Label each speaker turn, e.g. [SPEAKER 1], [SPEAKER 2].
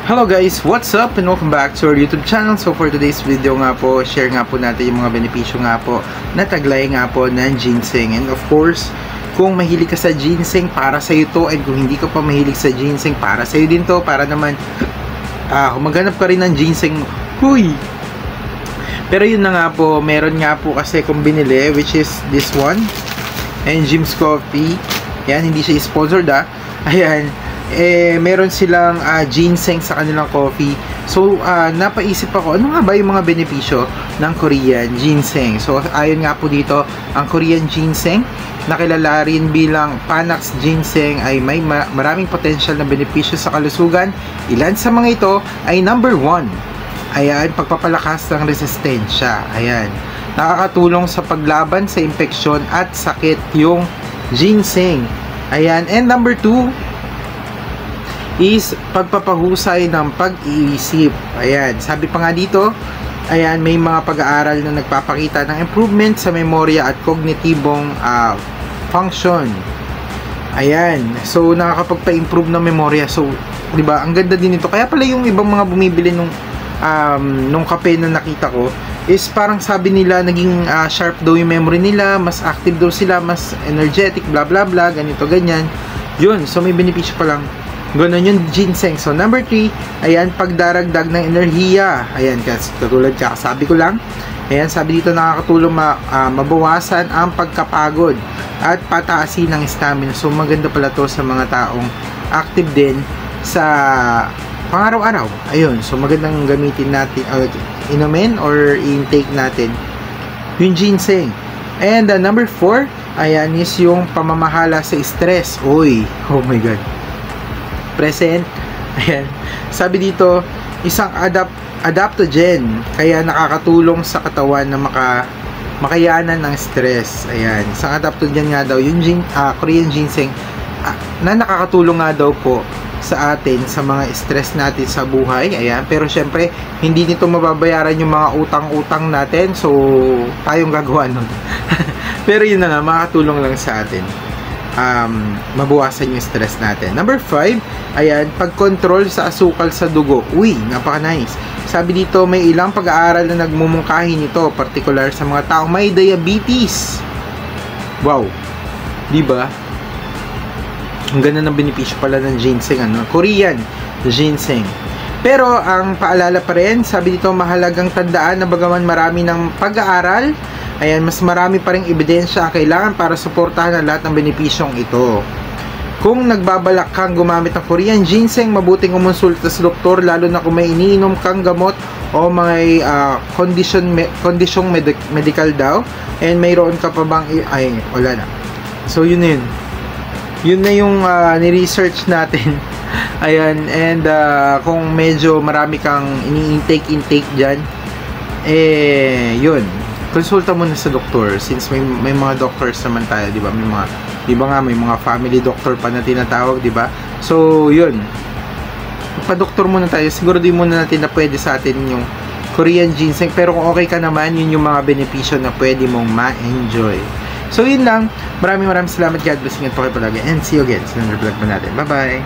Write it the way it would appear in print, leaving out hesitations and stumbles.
[SPEAKER 1] Hello guys, what's up and welcome back to our YouTube channel. So for today's video nga po, share nga po natin yung mga benepisyo nga po na taglay nga po ng ginseng. And of course, kung mahilig ka sa ginseng, para sa iyo to. And kung hindi ka pa mahilig sa ginseng, para sa iyo din to. Para naman maghanap ka rin ng ginseng. Huy! Pero yun na nga po, meron nga po kasi kung binili, which is this one, and Jim's Coffee. Yan, hindi siya sponsored Ayan, meron silang ginseng sa kanilang coffee. So, napaisip ako, ano nga ba yung mga benepisyo ng Korean ginseng? So, ayon nga po dito, ang Korean ginseng, nakilala rin bilang Panax ginseng, ay may maraming potential na benepisyo sa kalusugan. Ilan sa mga ito ay number 1. Ayan, pagpapalakas ng resistensya. Ayan, nakakatulong sa paglaban sa impeksyon at sakit yung ginseng. Ayan, and number 2 is pagpapahusay ng pag-iisip. Ayan, sabi pa nga dito, ayan, may mga pag-aaral na nagpapakita ng improvement sa memorya at kognitibong function. Ayan, so nakakapagpa-improve ng memorya. So, 'di ba? Ang ganda din ito. Kaya pala yung ibang mga bumibili nung kape na nakita ko is parang sabi nila naging sharp daw yung memory nila, mas active daw sila, mas energetic, bla bla bla, ganito ganyan. Yun, so may benepisyo pa lang. Ganun yung ginseng. So, number 3, ayan, pagdaragdag ng enerhiya. Ayan, kasi katulad sabi ko lang. Ayan, sabi dito nakakatulong mabawasan ang pagkapagod at pataasin ng stamina. So, maganda pala to sa mga taong active din sa pang-araw-araw. Ayun, so magandang gamitin natin, inumin or intake natin yung ginseng. And number 4, ayan, is yung pamamahala sa stress. Uy, oh my God. Present. Ayan. Sabi dito, isang adaptogen, kaya nakakatulong sa katawan na makayanan ng stress. Ayan. Isang adaptogen nga daw yung Korean ginseng na nakakatulong nga daw po sa atin sa mga stress natin sa buhay. Ayan. Pero syempre, hindi nito mababayaran yung mga utang-utang natin. So, tayong gagawa nun. Pero yun na nga, makakatulong lang sa atin. Mabawasan yung stress natin. Number 5, ayan, pagkontrol sa asukal sa dugo. Uy, napaka-nice. Sabi dito, may ilang pag-aaral na nagmumungkahi nito, particular sa mga taong may diabetes. Wow. Diba? Ang ganda ng benepisyo pala ng ginseng, Korean ginseng. Pero, ang paalala pa rin, sabi dito, mahalagang tandaan na bagaman marami ng pag-aaral, ayan, mas marami pa ring ebidensya ang kailangan para suportahan ang lahat ng benepisyong ito. Kung nagbabalak kang gumamit ng Korean ginseng, mabuting kumonsulta sa doktor, lalo na kung may iniinom kang gamot o may kondisyong medical daw. And mayroon ka pa bang wala na. So yun na yun. Yun na yung ni-research natin. Ayan, and kung medyo marami kang ini-intake dyan, yun, konsulta mo na sa doktor, since may mga doctors naman tayo, 'di ba? May mga family doctor pa na tinatawag, 'di ba? So, 'yun. Pa-doktor muna tayo. Siguro din muna natin na pwede sa atin yung Korean ginseng, pero kung okay ka naman, yun yung mga benepisyo na pwede mong ma-enjoy. So, yun lang. Maraming salamat. God bless. Ingat po kayo palagi. And see you again sa next vlog natin. Bye-bye.